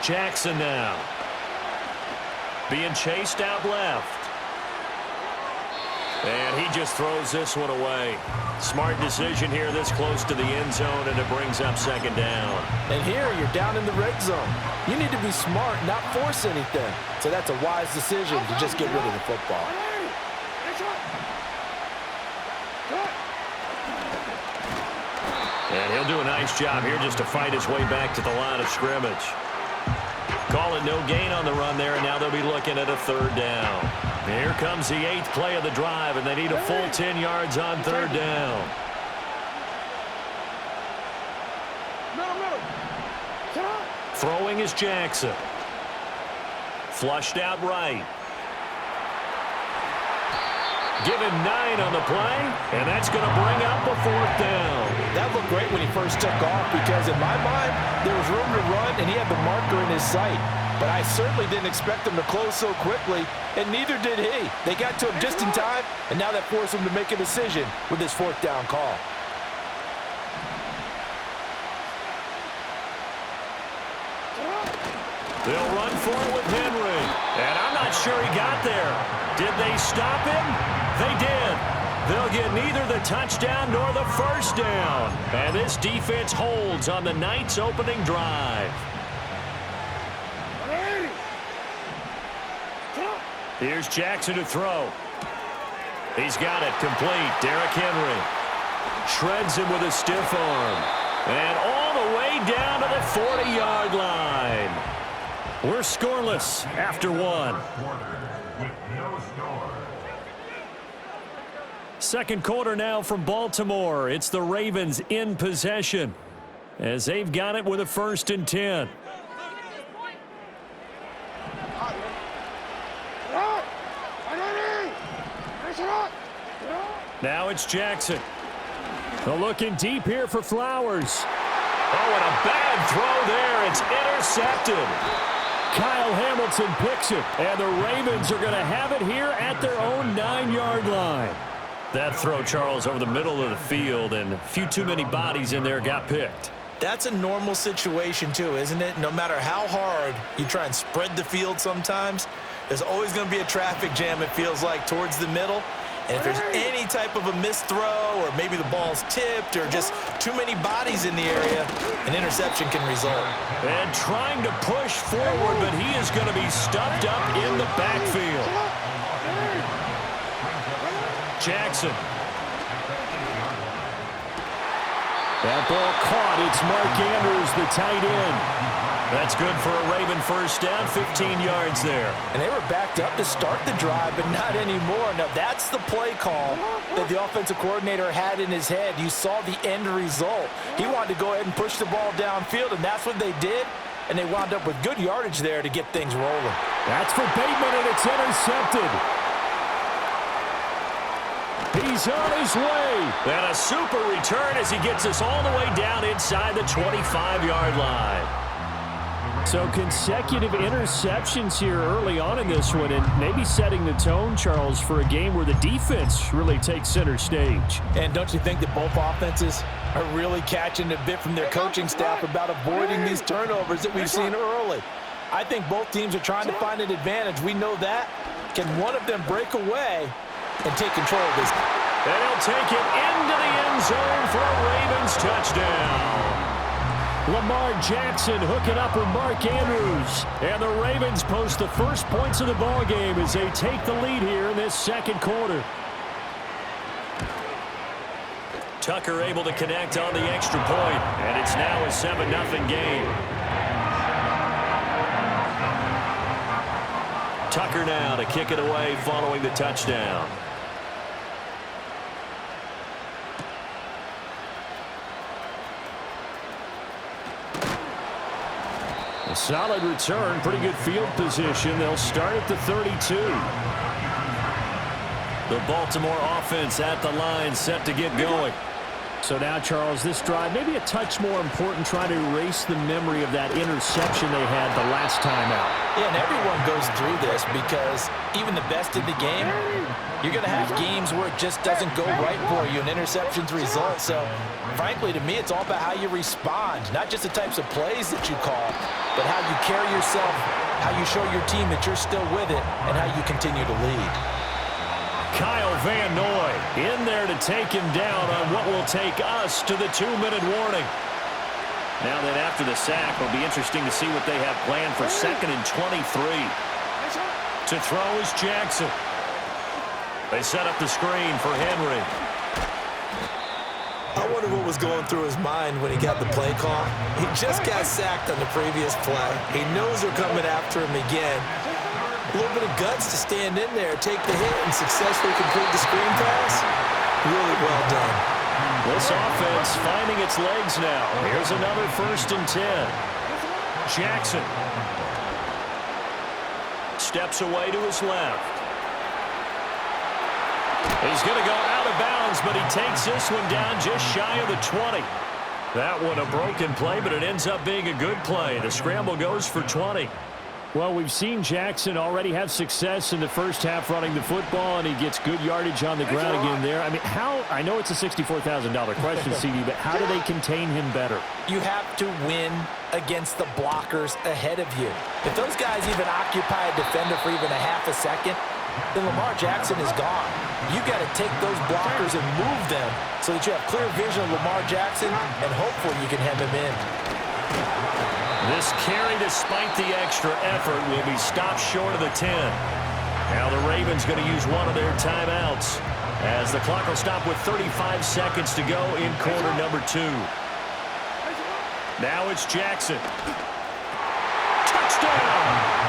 Jackson now. Being chased out left. And he just throws this one away. Smart decision here this close to the end zone, and it brings up second down. And here you're down in the red zone. You need to be smart, not force anything. So that's a wise decision to just get rid of the football. And he'll do a nice job here just to fight his way back to the line of scrimmage. Call it no gain on the run there, and now they'll be looking at a third down. Here comes the 8th play of the drive, and they need a full 10 yards on third down. Throwing is Jackson. Flushed out right. Given 9 on the play, and that's going to bring up a fourth down. That looked great when he first took off because, in my mind, there was room to run, and he had the marker in his sight. But I certainly didn't expect him to close so quickly, and neither did he. They got to him just in time, and now that forced him to make a decision with his fourth down call. They'll run for it with Henry. And I'm not sure he got there. Did they stop him? They did. They'll get neither the touchdown nor the first down. And this defense holds on the night's opening drive. Here's Jackson to throw. He's got it complete. Derrick Henry shreds him with a stiff arm. And all the way down to the 40-yard line. We're scoreless after one. Second quarter now from Baltimore. It's the Ravens in possession as they've got it with a 1st and 10. Now it's Jackson. They're looking deep here for Flowers. Oh, and a bad throw there. It's intercepted. Kyle Hamilton picks it, and the Ravens are going to have it here at their own 9-yard line. That throw, Charles, over the middle of the field, and a few too many bodies in there got picked. That's a normal situation, too, isn't it? No matter how hard you try and spread the field sometimes, there's always going to be a traffic jam, it feels like, towards the middle. And if there's any type of a missed throw or maybe the ball's tipped or just too many bodies in the area, an interception can result. And trying to push forward, but he is going to be stuffed up in the backfield. Jackson. That ball caught. It's Mark Andrews, the tight end. That's good for a Raven first down, 15 yards there. And they were backed up to start the drive, but not anymore. Now, that's the play call that the offensive coordinator had in his head. You saw the end result. He wanted to go ahead and push the ball downfield, and that's what they did. And they wound up with good yardage there to get things rolling. That's for Bateman, and it's intercepted. He's on his way. And a super return as he gets us all the way down inside the 25-yard line. So consecutive interceptions here early on in this one, and maybe setting the tone, Charles, for a game where the defense really takes center stage. And don't you think that both offenses are really catching a bit from their coaching staff about avoiding these turnovers that we've seen early? I think both teams are trying to find an advantage. We know that. Can one of them break away and take control of this? And he'll take it into the end zone for a Ravens touchdown. Lamar Jackson hooking up with Mark Andrews. And the Ravens post the first points of the ballgame as they take the lead here in this second quarter. Tucker able to connect on the extra point, and it's now a 7-0 game. Tucker now to kick it away following the touchdown. A solid return, pretty good field position. They'll start at the 32. The Baltimore offense at the line, set to get going. So now, Charles, this drive maybe a touch more important, trying to erase the memory of that interception they had the last time out. Yeah, and everyone goes through this because even the best in the game, you're going to have games where it just doesn't go right for you, and interceptions result. So, frankly, to me, it's all about how you respond, not just the types of plays that you call. but how you carry yourself, how you show your team that you're still with it, and how you continue to lead. Kyle Van Noy in there to take him down on what will take us to the 2-minute warning. Now then, after the sack, it'll be interesting to see what they have planned for 2nd and 23. To throw is Jackson. They set up the screen for Henry. I wonder what was going through his mind when he got the play call. He just got sacked on the previous play. He knows they're coming after him again. A little bit of guts to stand in there, take the hit, and successfully complete the screen pass. Really well done. This offense finding its legs now. Here's another 1st and 10. Jackson steps away to his left. He's going to go out of bounds, but he takes this one down just shy of the 20. That one a broken play, but it ends up being a good play. The scramble goes for 20. Well, we've seen Jackson already have success in the first half running the football, and he gets good yardage on the ground again there. I mean, I know it's a $64,000 question, CD, but how do they contain him better? You have to win against the blockers ahead of you. If those guys even occupy a defender for even a half a second, then Lamar Jackson is gone. You got to take those blockers and move them so that you have clear vision of Lamar Jackson, and hopefully you can hem him in. This carry, despite the extra effort, will be stopped short of the 10. Now the Ravens going to use one of their timeouts as the clock will stop with 35 seconds to go in quarter number 2. Now it's Jackson. Touchdown!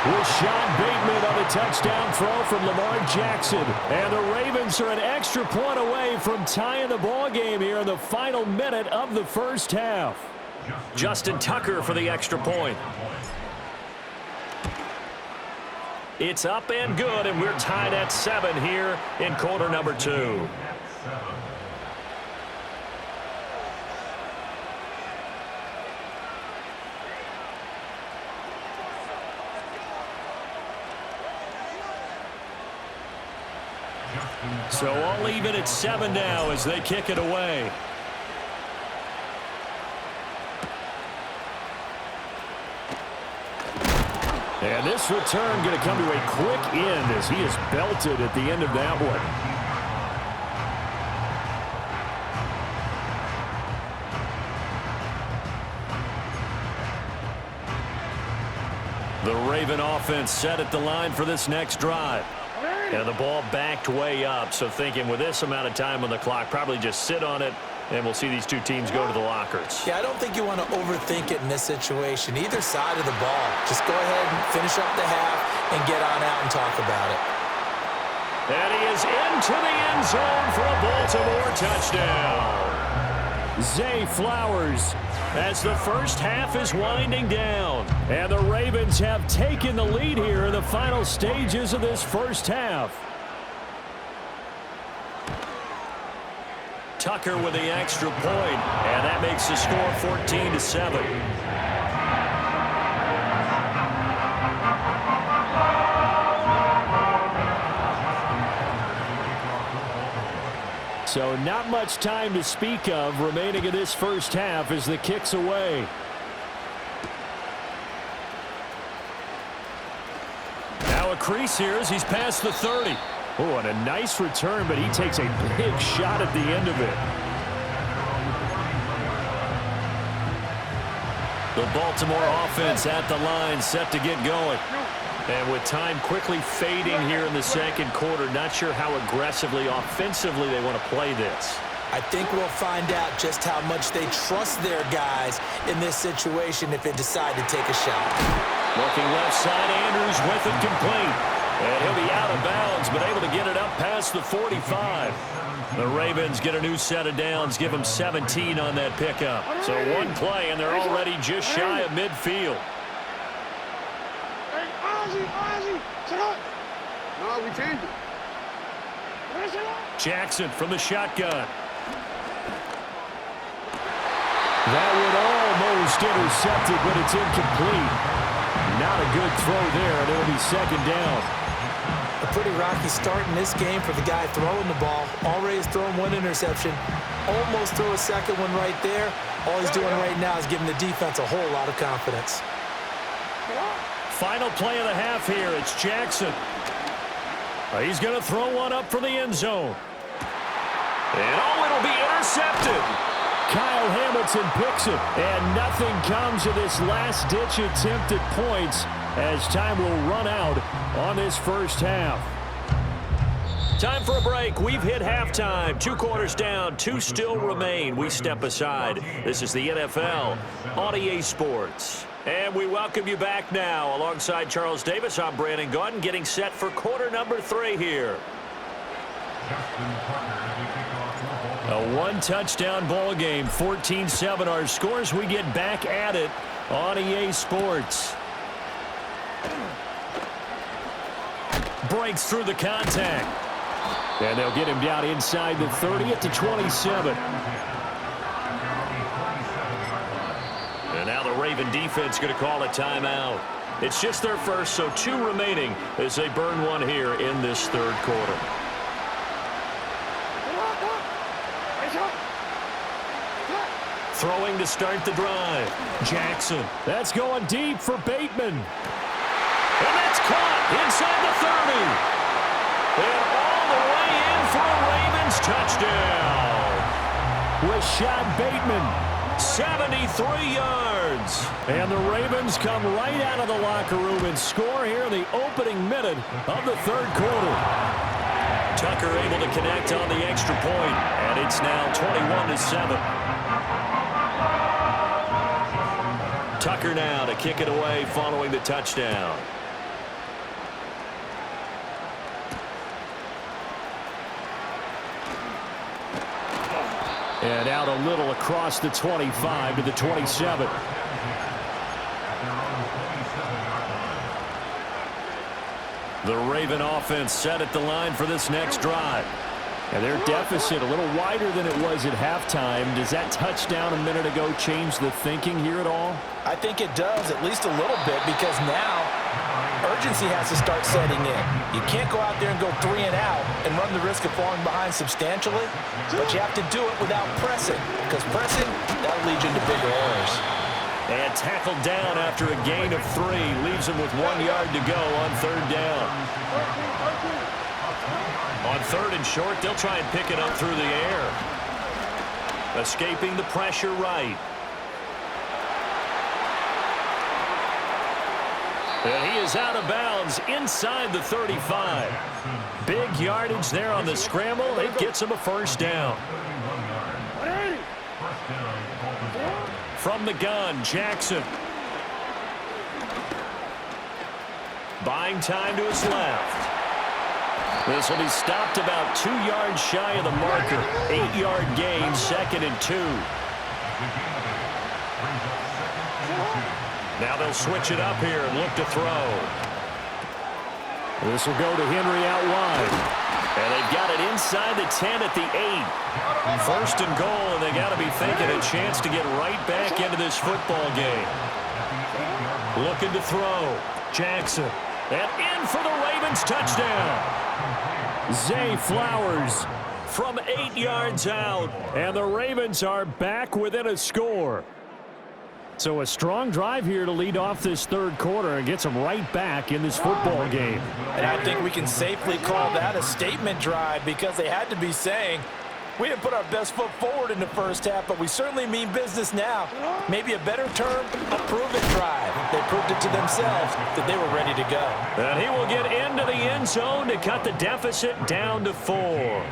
Rashad Bateman on the touchdown throw from Lamar Jackson. And the Ravens are an extra point away from tying the ball game here in the final minute of the first half. Justin Tucker for the extra point. It's up and good, and we're tied at 7 here in quarter number 2. So all even at 7 now as they kick it away. And this return going to come to a quick end as he is belted at the end of that one. The Raven offense set at the line for this next drive. And the ball backed way up, so thinking with this amount of time on the clock, probably just sit on it, and we'll see these two teams go to the lockers. Yeah, I don't think you want to overthink it in this situation. Either side of the ball. Just go ahead and finish up the half and get on out and talk about it. And he is into the end zone for a Baltimore touchdown. Zay Flowers as the first half is winding down. And the Ravens have taken the lead here in the final stages of this first half. Tucker with the extra point, and that makes the score 14-7. So not much time to speak of remaining in this first half as the kick's away. Now a crease here as he's past the 30. Oh, and a nice return, but he takes a big shot at the end of it. The Baltimore offense at the line, set to get going. And with time quickly fading here in the second quarter, not sure how aggressively, offensively they want to play this. I think we'll find out just how much they trust their guys in this situation if they decide to take a shot. Looking left side, Andrews with it complete. And he'll be out of bounds, but able to get it up past the 45. The Ravens get a new set of downs, give them 17 on that pickup. So one play, and they're already just shy of midfield. Jackson from the shotgun. That one almost intercepted, but it's incomplete. Not a good throw there, and it'll be second down. A pretty rocky start in this game for the guy throwing the ball. Already has thrown one interception. Almost threw a second one right there. All he's doing right now is giving the defense a whole lot of confidence. Final play of the half here. It's Jackson. He's going to throw one up for the end zone. And it'll be intercepted. Kyle Hamilton picks it, and nothing comes of this last-ditch attempt at points as time will run out on this first half. Time for a break. We've hit halftime. 2 quarters down, 2 still remain. We step aside. This is the NFL on EA Sports. And we welcome you back now. Alongside Charles Davis, I'm Brandon Gaudin, getting set for quarter number 3 here. A 1-touchdown ball game, 14-7 our scores. We get back at it on EA Sports. Breaks through the contact. And they'll get him down inside the 30 at the 27. And now the Raven defense going to call a timeout. It's just their first, so 2 remaining as they burn one here in this third quarter. Throwing to start the drive. Jackson. That's going deep for Bateman. And that's caught inside the 30. And all the way in for a Ravens touchdown. Rashad Bateman, 73 yards. And the Ravens come right out of the locker room and score here in the opening minute of the third quarter. Tucker able to connect on the extra point, and it's now 21-7. Tucker now to kick it away following the touchdown. And out a little across the 25 to the 27. The Raven offense set at the line for this next drive. And their deficit a little wider than it was at halftime. Does that touchdown a minute ago change the thinking here at all? I think it does, at least a little bit, because now urgency has to start setting in. You can't go out there and go 3 and out and run the risk of falling behind substantially, but you have to do it without pressing, because pressing, that'll lead you into bigger errors. And tackled down after a gain of 3. Leaves him with 1 yard to go on third down. On third and short, they'll try and pick it up through the air. Escaping the pressure right. And he is out of bounds inside the 35. Big yardage there on the scramble. It gets him a first down. From the gun, Jackson. Buying time to his left. This will be stopped about 2 yards shy of the marker. 8-yard gain, 2nd and 2. Now they'll switch it up here and look to throw. This will go to Henry out wide. And they've got it inside the 10 at the 8. First and goal, and they got to be thinking a chance to get right back into this football game. Looking to throw. Jackson. And in for the Ravens touchdown. Zay Flowers from 8 yards out. And the Ravens are back within a score. So a strong drive here to lead off this third quarter and gets them right back in this football game. And I think we can safely call that a statement drive, because they had to be saying, we didn't put our best foot forward in the first half, but we certainly mean business now. Maybe a better term, a prove-it drive. They proved it to themselves that they were ready to go. And he will get into the end zone to cut the deficit down to 4.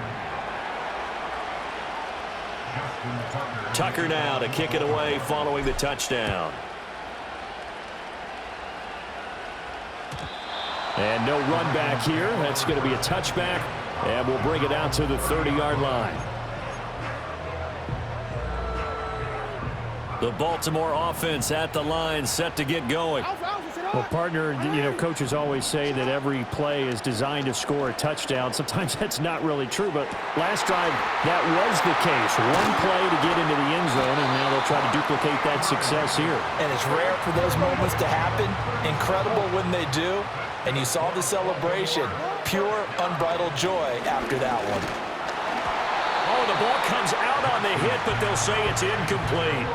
Tucker now to kick it away following the touchdown. And no run back here. That's going to be a touchback, and we'll bring it out to the 30-yard line. The Baltimore offense at the line, set to get going. Well, partner, coaches always say that every play is designed to score a touchdown. Sometimes that's not really true, but last drive, that was the case. One play to get into the end zone, and now they'll try to duplicate that success here. And it's rare for those moments to happen. Incredible when they do. And you saw the celebration. Pure, unbridled joy after that one. Oh, the ball comes out on the hit, but they'll say it's incomplete.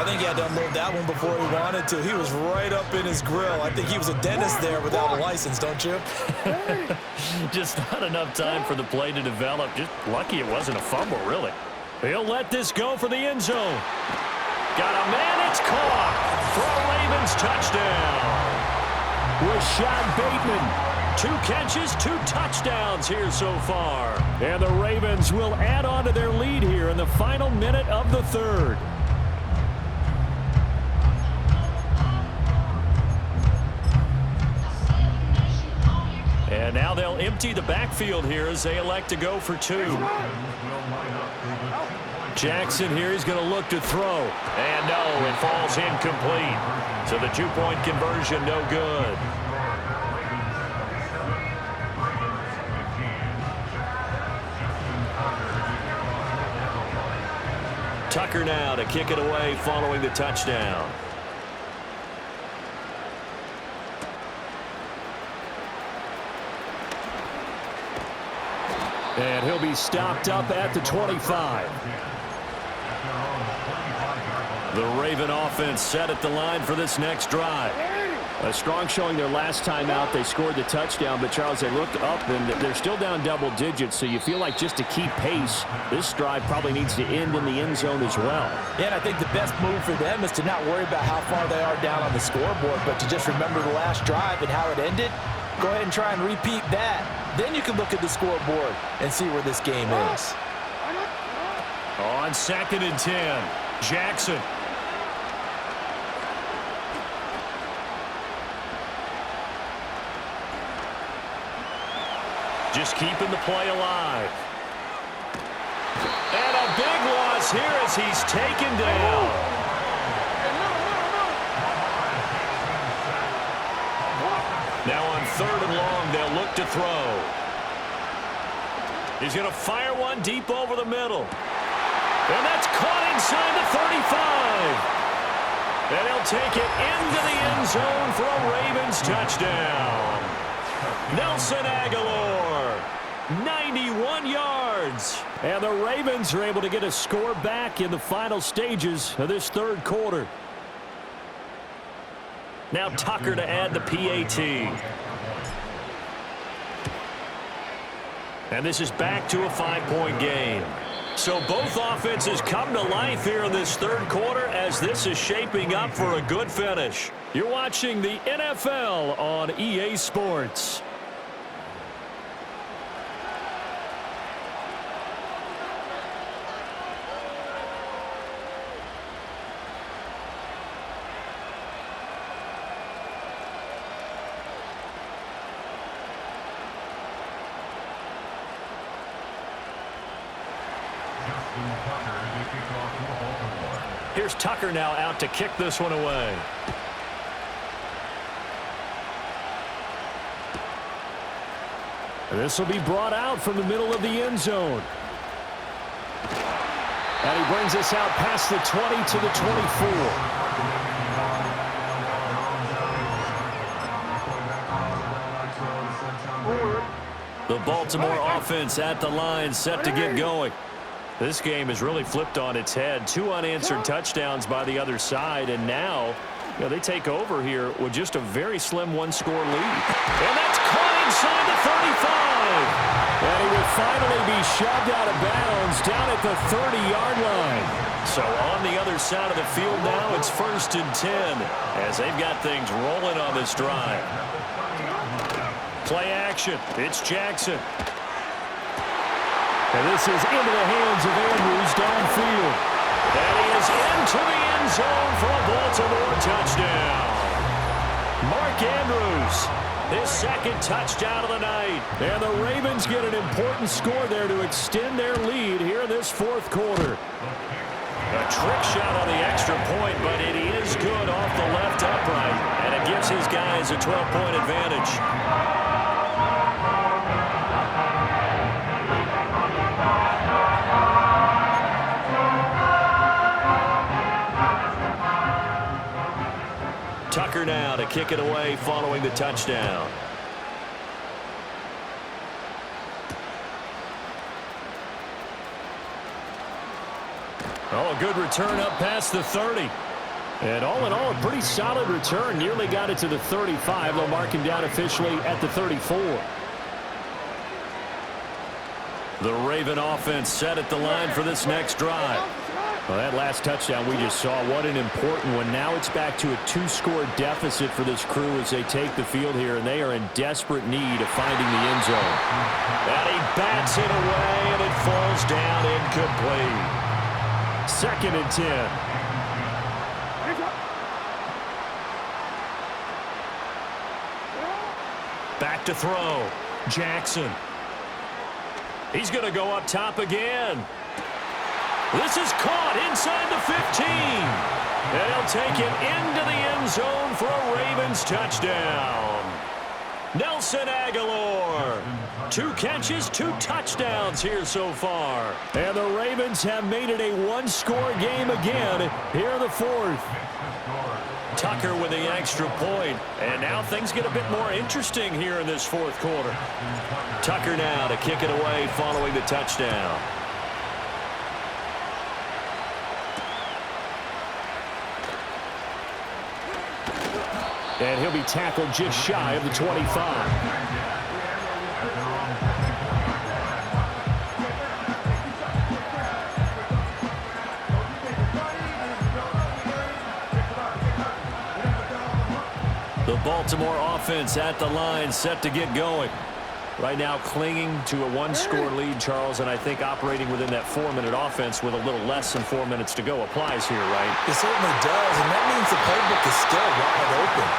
I think he had to unload that one before he wanted to. He was right up in his grill. I think he was a dentist there without a license, don't you? Just not enough time for the play to develop. Just lucky it wasn't a fumble, really. He'll let this go for the end zone. Got a man, it's caught for a Ravens touchdown. Rashad Bateman, 2 catches, 2 touchdowns here so far. And the Ravens will add on to their lead here in the final minute of the third. And now they'll empty the backfield here as they elect to go for 2. Jackson here is going to look to throw. And no, it falls incomplete. So the 2-point conversion no good. Tucker now to kick it away following the touchdown. And he'll be stopped up at the 25. The Raven offense set at the line for this next drive. A strong showing their last time out. They scored the touchdown, but, Charles, they looked up, and they're still down double digits, so you feel like just to keep pace, this drive probably needs to end in the end zone as well. Yeah, and I think the best move for them is to not worry about how far they are down on the scoreboard, but to just remember the last drive and how it ended. Go ahead and try and repeat that. Then you can look at the scoreboard and see where this game is. On 2nd and 10, Jackson. Just keeping the play alive. And a big loss here as he's taken down. Now on 3rd and long, they'll look to throw. He's going to fire one deep over the middle. And that's caught inside the 35. And he'll take it into the end zone for a Ravens touchdown. Nelson Aguilar, 91 yards. And the Ravens are able to get a score back in the final stages of this third quarter. Now Tucker to add the PAT. And this is back to a 5-point game. So both offenses come to life here in this third quarter as this is shaping up for a good finish. You're watching the NFL on EA Sports. Here's Tucker now out to kick this one away. This will be brought out from the middle of the end zone. And he brings us out past the 20 to the 24. The Baltimore offense at the line, set to get going. This game has really flipped on its head. 2 unanswered touchdowns by the other side, and now they take over here with just a very slim 1-score lead. And that's caught inside the 35. And he will finally be shoved out of bounds down at the 30-yard line. So on the other side of the field now, it's 1st and 10 as they've got things rolling on this drive. Play action. It's Jackson. And this is into the hands of Andrews downfield. And he is into the end zone for a Baltimore touchdown. Mark Andrews, his 2nd touchdown of the night. And the Ravens get an important score there to extend their lead here in this 4th quarter. A trick shot on the extra point, but it is good off the left upright. And it gives his guys a 12-point advantage. Tucker now to kick it away following the touchdown. Oh, a good return up past the 30. And all in all, a pretty solid return. Nearly got it to the 35. They'll mark him down officially at the 34. The Raven offense set at the line for this next drive. Well, that last touchdown we just saw, what an important one. Now it's back to a 2-score deficit for this crew as they take the field here, and they are in desperate need of finding the end zone. And he bats it away, and it falls down incomplete. 2nd and 10. Back to throw. Jackson. He's going to go up top again. This is caught inside the 15. And he'll take it into the end zone for a Ravens touchdown. Nelson Aguilar. 2 catches, 2 touchdowns here so far. And the Ravens have made it a 1-score game again here in the 4th. Tucker with the extra point. And now things get a bit more interesting here in this 4th quarter. Tucker now to kick it away following the touchdown. And he'll be tackled just shy of the 25. The Baltimore offense at the line, set to get going. Right now clinging to a 1-score lead, Charles, and I think operating within that 4-minute offense with a little less than 4 minutes to go applies here, right? It certainly does, and that means the playbook is still wide open.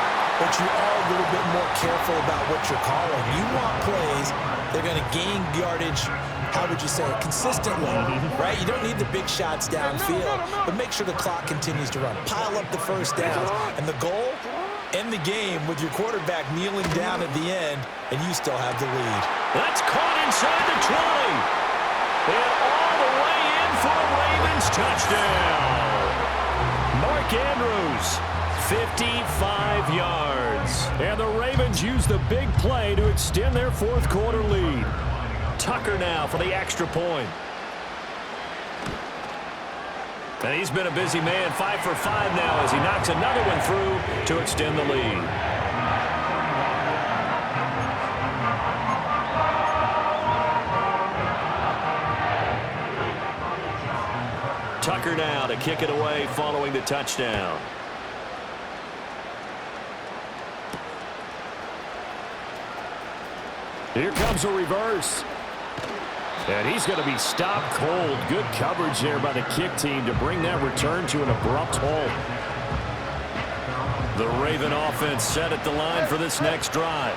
But you are a little bit more careful about what you're calling. You want plays that are going to gain yardage, how would you say it, consistently, right? You don't need the big shots downfield, but make sure the clock continues to run. Pile up the first downs, and the goal, end the game with your quarterback kneeling down at the end, and you still have the lead. That's caught inside the 20. And all the way in for a Ravens touchdown. Mark Andrews, 55 yards. And the Ravens use the big play to extend their 4th quarter lead. Tucker now for the extra point. And he's been a busy man, 5 for 5 now as he knocks another one through to extend the lead. Tucker now to kick it away following the touchdown. Here comes a reverse. And he's going to be stopped cold. Good coverage there by the kick team to bring that return to an abrupt halt. The Raven offense set at the line for this next drive.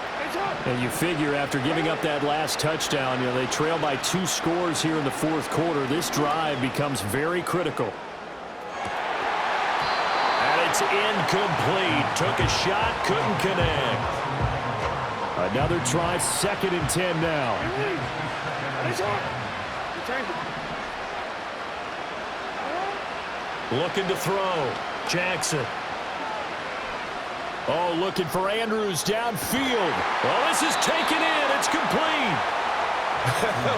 And you figure after giving up that last touchdown, they trail by 2 scores here in the 4th quarter. This drive becomes very critical. And it's incomplete. Took a shot, couldn't connect. Another try, 2nd and 10 now. Looking to throw. Jackson. Oh, looking for Andrews downfield. Well, this is taken in. It's complete.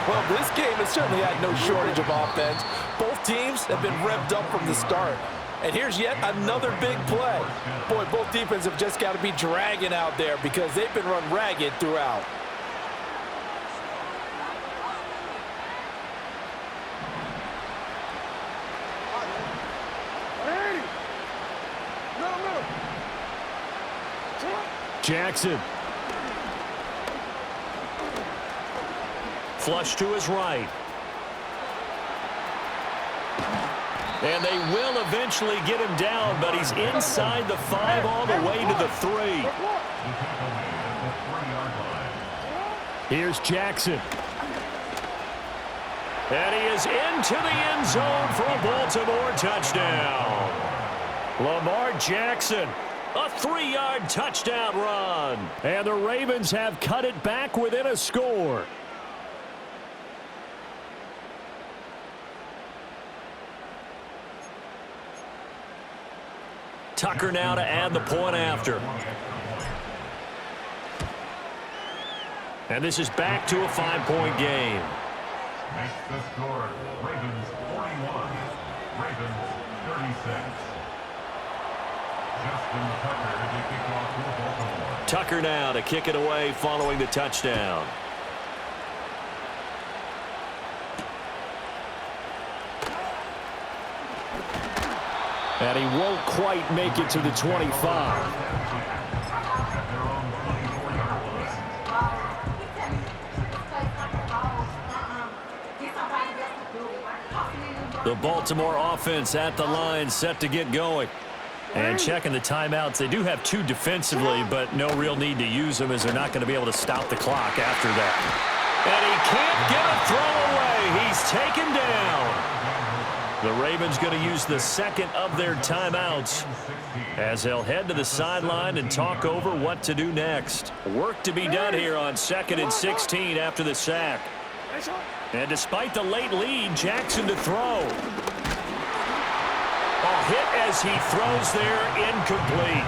Well, this game has certainly had no shortage of offense. Both teams have been revved up from the start. And here's yet another big play. Boy, both defenses have just got to be dragging out there because they've been run ragged throughout. Jackson. Flush to his right. And they will eventually get him down, but he's inside the 5 all the way to the 3. Here's Jackson. And he is into the end zone for a Baltimore touchdown. Lamar Jackson, a 3-yard touchdown run. And the Ravens have cut it back within a score. Tucker now to add the point after. And this is back to a 5-point game. Makes the score Ravens 41, Ravens 36. Tucker now to kick it away following the touchdown. And he won't quite make it to the 25. The Baltimore offense at the line, set to get going. And checking the timeouts. They do have 2 defensively, but no real need to use them as they're not going to be able to stop the clock after that. And he can't get a throw away. He's taken down. The Ravens going to use the second of their timeouts as they'll head to the sideline and talk over what to do next. Work to be done here on 2nd and 16 after the sack. And despite the late lead, Jackson to throw. A hit as he throws there, incomplete.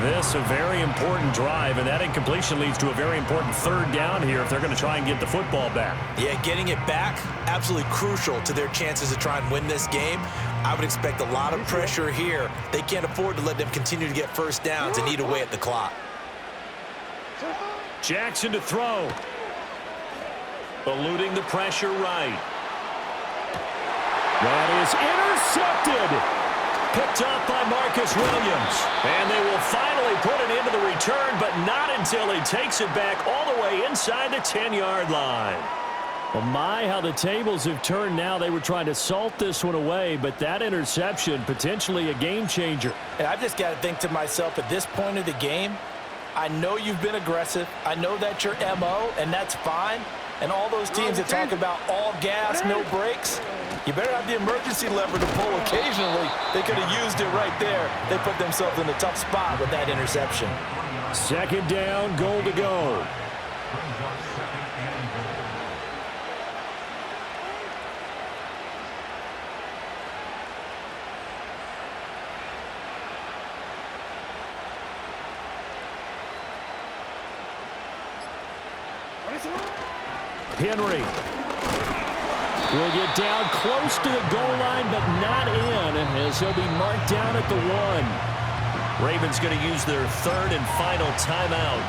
This a very important drive, and that incompletion leads to a very important third down here if they're going to try and get the football back. Yeah, getting it back, absolutely crucial to their chances to try and win this game. I would expect a lot of pressure here. They can't afford to let them continue to get first downs and eat away at the clock. Jackson to throw. Eluding the pressure right. That is intercepted. Picked up by Marcus Williams. And they will finally put it into the return, but not until he takes it back all the way inside the 10-yard line. Well, my, how the tables have turned now. They were trying to salt this one away, but that interception, potentially a game changer. And I just got to think to myself, at this point of the game, I know you've been aggressive. I know that's your MO, and that's fine. And all those teams that talk about all gas, no brakes, you better have the emergency lever to pull occasionally. They could have used it right there. They put themselves in a tough spot with that interception. 2nd down, goal to go. Henry will get down close to the goal line, but not in, as he'll be marked down at the 1. Ravens going to use their third and final timeout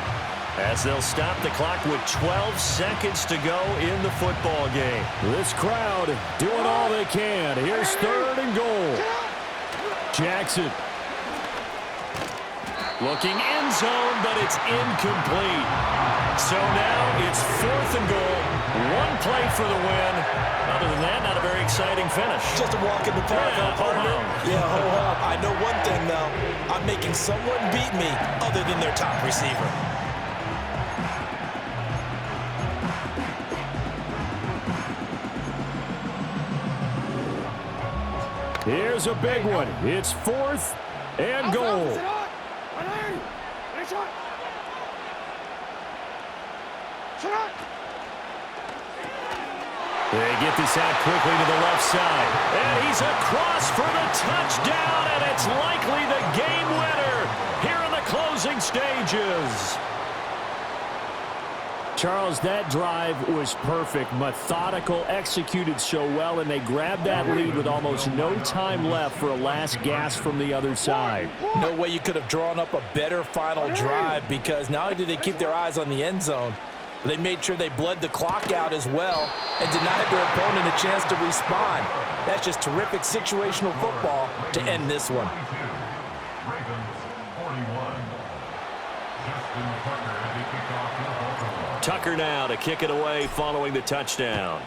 as they'll stop the clock with 12 seconds to go in the football game. This crowd doing all they can. Here's 3rd and goal. Jackson. Looking end zone, but it's incomplete. So now it's 4th and goal. 1 play for the win. Other than that, not a very exciting finish. Just a walk in the park, partner. Yeah, hold up. I know one thing, though. I'm making someone beat me other than their top receiver. Here's a big one. It's 4th and goal. They get this out quickly to the left side. And he's across for the touchdown, and it's likely the game winner here in the closing stages. Charles, that drive was perfect, methodical, executed so well, and they grabbed that lead with almost no time left for a last gasp from the other side. No way you could have drawn up a better final drive, because not only did they keep their eyes on the end zone, but they made sure they bled the clock out as well and denied their opponent a chance to respond. That's just terrific situational football to end this one. Tucker now to kick it away following the touchdown.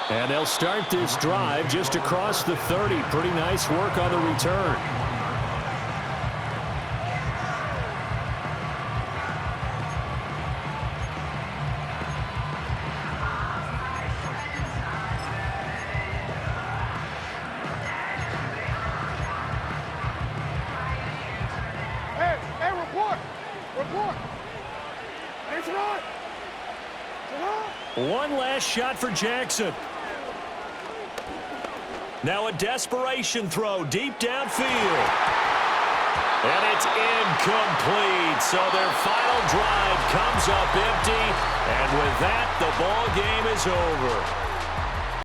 And they'll start this drive just across the 30. Pretty nice work on the return. One last shot for Jackson. Now a desperation throw deep downfield. And it's incomplete. So their final drive comes up empty. And with that, the ball game is over.